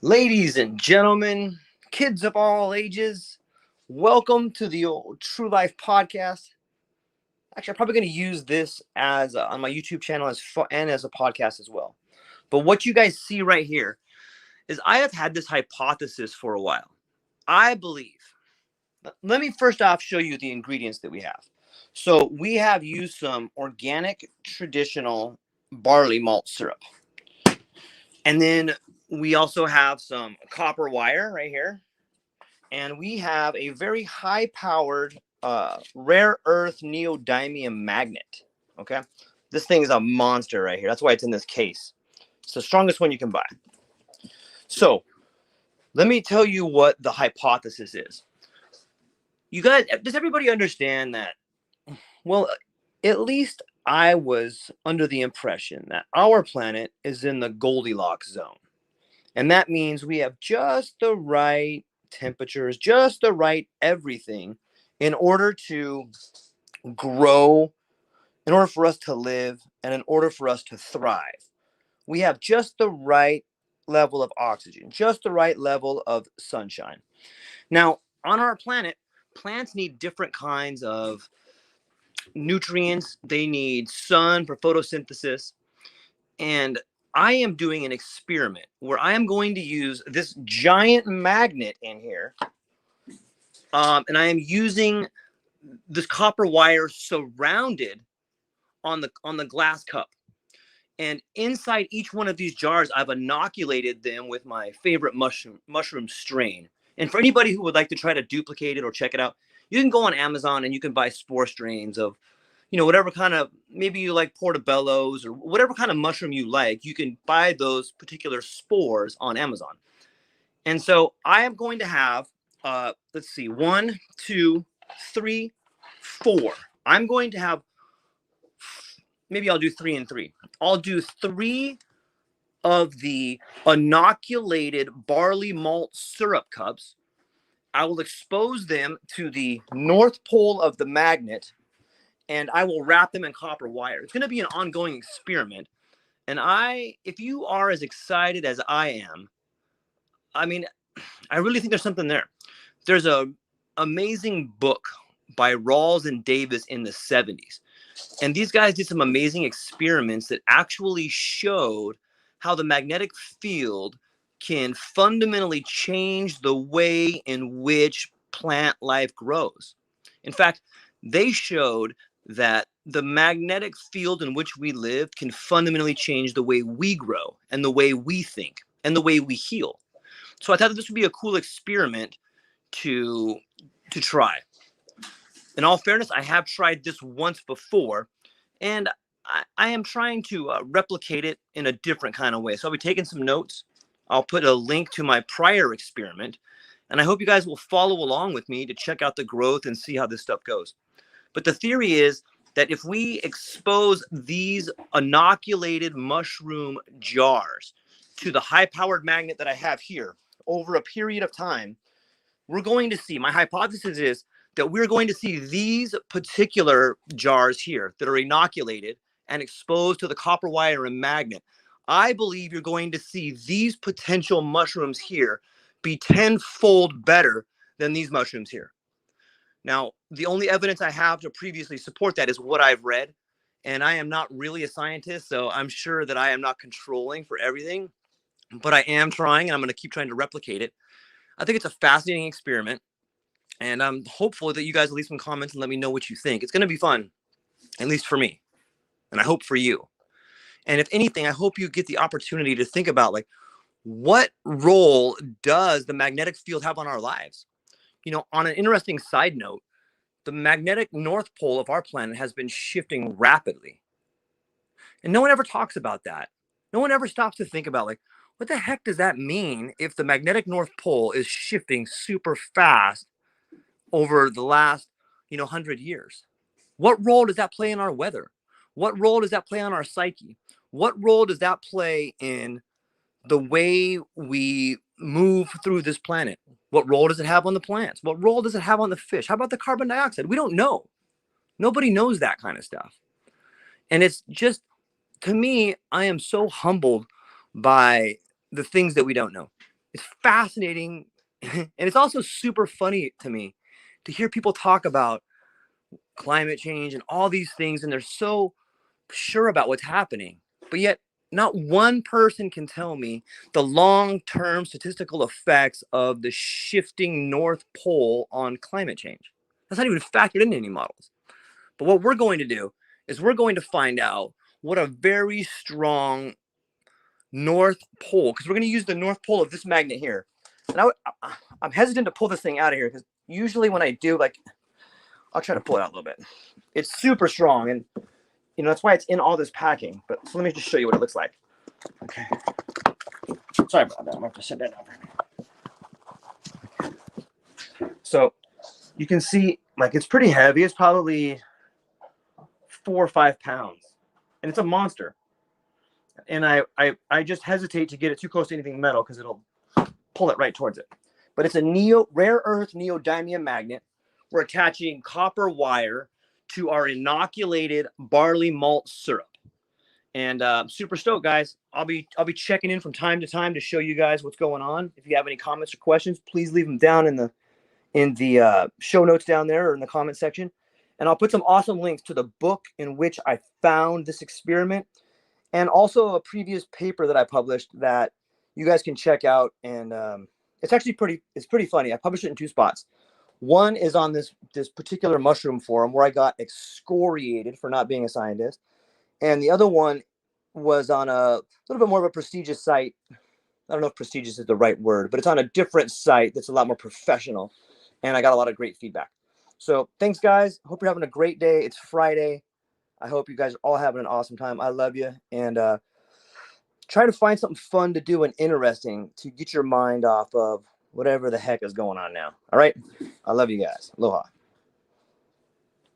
Ladies and gentlemen, kids of all ages, welcome to the old True Life podcast. Actually, I'm probably going to use this as on my YouTube channel and as a podcast as well. But what you guys see right here is I have had this hypothesis for a while. I believe. Let me first off show you the ingredients that we have. So we have used some organic traditional barley malt syrup. And then we also have some copper wire right here. And we have a very high-powered rare earth neodymium magnet. Okay, this thing is a monster right here. That's why it's in this case. It's the strongest one you can buy. So let me tell you what the hypothesis is. You guys, does everybody understand that? Well, at least I was under the impression that our planet is in the Goldilocks zone. And that means we have just the right temperatures, just the right everything in order to grow, in order for us to live, and in order for us to thrive. We have just the right level of oxygen, just the right level of sunshine. Now, on our planet, plants need different kinds of nutrients. They need sun for photosynthesis. And I am doing an experiment where I am going to use this giant magnet in here. And I am using this copper wire surrounded on the glass cup. And inside each one of these jars, I've inoculated them with my favorite mushroom strain. And for anybody who would like to try to duplicate it or check it out, you can go on Amazon and you can buy spore strains of, whatever kind of, maybe you like portobellos or whatever kind of mushroom you like. You can buy those particular spores on Amazon. And so I am going to have, let's see, 1, 2, 3, 4. I'm going to have, maybe I'll do 3 and 3. I'll do 3 of the inoculated barley malt syrup cups. I will expose them to the north pole of the magnet, and I will wrap them in copper wire. It's going to be an ongoing experiment. And if you are as excited as I am, I mean, I really think there's something there. There's an amazing book by Rawls and Davis in the 70s. And these guys did some amazing experiments that actually showed how the magnetic field can fundamentally change the way in which plant life grows. In fact, they showed that the magnetic field in which we live can fundamentally change the way we grow and the way we think and the way we heal. So I thought that this would be a cool experiment to try. In all fairness, I have tried this once before, and I am trying to replicate it in a different kind of way. So I'll be taking some notes. I'll put a link to my prior experiment, and I hope you guys will follow along with me to check out the growth and see how this stuff goes. But the theory is that if we expose these inoculated mushroom jars to the high-powered magnet that I have here over a period of time, we're going to see, my hypothesis is that we're going to see these particular jars here that are inoculated and exposed to the copper wire and magnet. I believe you're going to see these potential mushrooms here be tenfold better than these mushrooms here. Now, the only evidence I have to previously support that is what I've read. And I am not really a scientist, so I'm sure that I am not controlling for everything. But I am trying, and I'm going to keep trying to replicate it. I think it's a fascinating experiment. And I'm hopeful that you guys will leave some comments and let me know what you think. It's going to be fun, at least for me. And I hope for you. And if anything, I hope you get the opportunity to think about, like, what role does the magnetic field have on our lives? On an interesting side note, the magnetic north pole of our planet has been shifting rapidly. And no one ever talks about that. No one ever stops to think about, like, what the heck does that mean if the magnetic north pole is shifting super fast over the last, 100 years? What role does that play in our weather? What role does that play on our psyche? What role does that play in the way we move through this planet? What role does it have on the plants? What role does it have on the fish? How about the carbon dioxide? We don't know. Nobody knows that kind of stuff. And it's just, to me, I am so humbled by the things that we don't know. It's fascinating. And it's also super funny to me to hear people talk about climate change and all these things, and they're so sure about what's happening, but yet not one person can tell me the long-term statistical effects of the shifting North Pole on climate change. That's not even factored into any models. But what we're going to do is we're going to find out what a very strong North Pole, because we're going to use the North Pole of this magnet here. And I'm hesitant to pull this thing out of here because usually when I do, like, I'll try to pull it out a little bit. It's super strong, and you know that's why it's in all this packing. But so let me just show you what it looks like. Okay. Sorry about that. I'm gonna have to set that down for a minute. So you can see, like, it's pretty heavy. It's probably 4 or 5 pounds, and it's a monster. And I just hesitate to get it too close to anything metal because it'll pull it right towards it. But it's a rare earth neodymium magnet. We're attaching copper wire to our inoculated barley malt syrup. And super stoked, guys. I'll be checking in from time to time to show you guys what's going on. If you have any comments or questions, please leave them down in the show notes down there or in the comment section. And I'll put some awesome links to the book in which I found this experiment, and also a previous paper that I published that you guys can check out. And it's actually pretty funny. I published it in 2 spots. One is on this particular mushroom forum where I got excoriated for not being a scientist. And the other one was on a little bit more of a prestigious site. I don't know if prestigious is the right word, but it's on a different site that's a lot more professional. And I got a lot of great feedback. So thanks, guys. Hope you're having a great day. It's Friday. I hope you guys are all having an awesome time. I love you. And try to find something fun to do and interesting to get your mind off of whatever the heck is going on now. All right. I love you guys. Aloha.